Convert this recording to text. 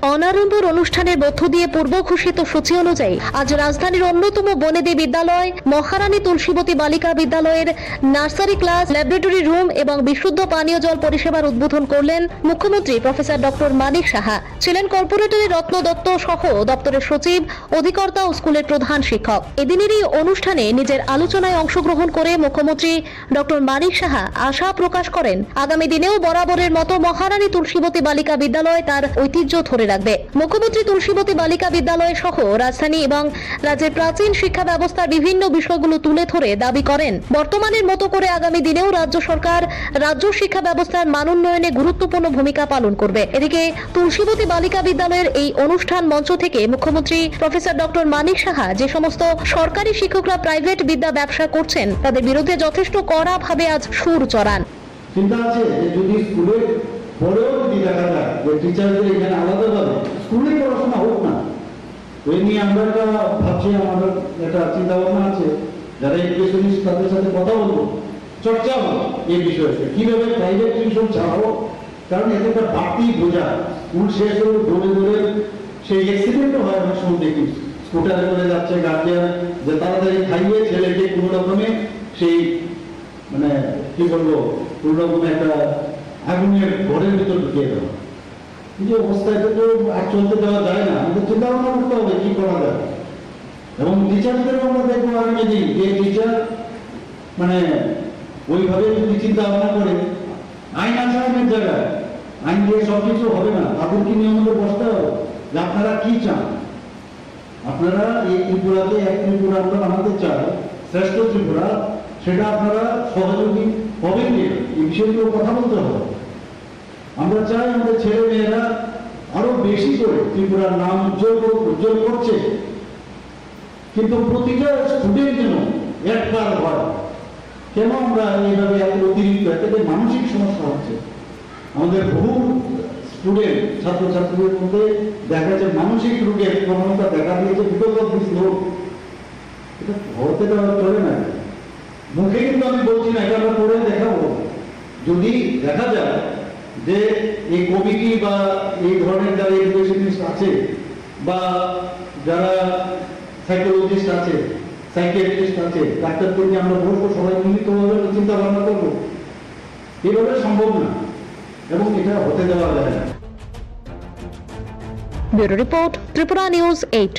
অনারম্বর অনুষ্ঠানের মধ্য দিয়ে পূর্ব ঘোষিত সূচি অনুযায়ী আজ রাজধানীর অন্যতম বনেদি বিদ্যালয় মহারানী তুলসীবতী বালিকা বিদ্যালয়ের নার্সারি ক্লাস, ল্যাবরেটরি রুম এবং বিশুদ্ধ পানীয় জল পরিষেবার উদ্বোধন করলেন মুখ্যমন্ত্রী প্রফেসর ডক্টর মানিক সাহা। ছিলেন কর্পোরেটরের রত্ন দত্ত সহ দপ্তরের সচিব, অধিকর্তা ও স্কুলের প্রধান শিক্ষক। এদিনের এই অনুষ্ঠানে নিজের আলোচনায় অংশগ্রহণ করে মুখ্যমন্ত্রী ডক্টর মানিক সাহা আশা প্রকাশ করেন আগামী দিনেও বরাবরের মতো মহারানী তুলসীবতী বালিকা বিদ্যালয় তার ঐতিহ্য ধরে রাখবে। মুখ্যমন্ত্রী তুলসীবতী বালিকা বিদ্যালয় সহ রাজধানী এবং রাজ্যের প্রাচীন শিক্ষা ব্যবস্থার বিভিন্ন বিষয়গুলো তুলে ধরে দাবি করেন বর্তমানের মতো করে আগামী দিনেও রাজ্য সরকার রাজ্য শিক্ষা ব্যবস্থার মান উন্নয়নে গুরুত্বপূর্ণ ভূমিকা পালন করবে। এদিকে তুলসীবতী বালিকা বিদ্যালয়ের এই অনুষ্ঠান মঞ্চ থেকে মুখ্যমন্ত্রী প্রফেসর ডক্টর মানিক সাহা যে সমস্ত সরকারি শিক্ষকরা প্রাইভেট বিদ্যা ব্যবসা করছেন তাদের বিরুদ্ধে যথেষ্ট কড়া ভাবে আজ সুর চড়ান। চিন্তা আছে যে যদি স্কুলে পরেও যদি দেখা যায় যে টিচারদের এখানে আলাদাভাবে স্কুলে পড়াশোনা হোক না, ওই নিয়ে আমরা একটা ভাবছি, আমাদের একটা চিন্তা ভাবনা আছে, যারা এডুকেশনিস্ট তাদের সাথে কথা বলবো, চর্চা হবে এই বিষয়টা কিভাবে প্রাইভেট টিউশন চালাবো। কারণ এতে একটা বাড়তি বোঝা, স্কুল শেষ হলে দৌড়ে দৌড়ে সেই অ্যাক্সিডেন্টও হয় অনেক সময় দেখি, স্কুটারে করে যাচ্ছে গার্জিয়ান, যে তাড়াতাড়ি খাইয়ে ছেলেকে কোনো রকমে সেই মানে কি বলবো কোন রকম একটা আগুনের ঘরের ভিতর ঢুকিয়ে দেওয়া। এই অবস্থায় তো আর চলতে দেওয়া যায় না, আমাদের চিন্তা ভাবনা করতে হবে কি করা যায়। এবং টিচারদেরও আমরা দেখবো আগামী দিন যে টিচার মানে ওইভাবে যদি চিন্তা ভাবনা করে, আইন আছে, আইনের জায়গায় আইন দিয়ে সবকিছু হবে না, তাদেরকে নিয়মিত বসতে হবে যে আপনারা কি চান। আপনারা এই ত্রিপুরাতে এক ত্রিপুরা আমরা বানাতে চাই, শ্রেষ্ঠ ত্রিপুরা, সেটা আপনারা সহযোগী হবেন কি এই বিষয়গুলো কথা বলতে হবে। আমরা চাই আমাদের ছেলে মেয়েরা আরো বেশি করে ত্রিপুরার নাম উজ্জ্বল করছে, কিন্তু প্রতিটা স্টুডেন্ট যেন একবার হয়। কেন আমরা এইভাবে এত অতিরিক্ত, এতে মানসিক সমস্যা হচ্ছে। আমাদের বহু স্টুডেন্ট ছাত্রছাত্রীদের মধ্যে দেখা যায় মানসিক রোগের প্রবণতা দেখা দিয়েছে, বিগত লোক এটা হতে দেওয়া চলে না। মুখে কিন্তু আমি বলছি না, এটা আমরা করে দেখাবো। যদি দেখা যায় যে এই কমিটি বা এই ধরনের যারা এডুকেশনিস্ট আছে বা যারা সাইকোলজিস্ট আছে, সাইকিয়াট্রিস্ট আছে, ডাক্তারদেরকে আমরা বলবো সবাই মিলিতভাবে চিন্তা ভাবনা করবো, এভাবে সম্ভব না এবং এটা হতে দেওয়া যায় না। Bureau report, Tripura news 8।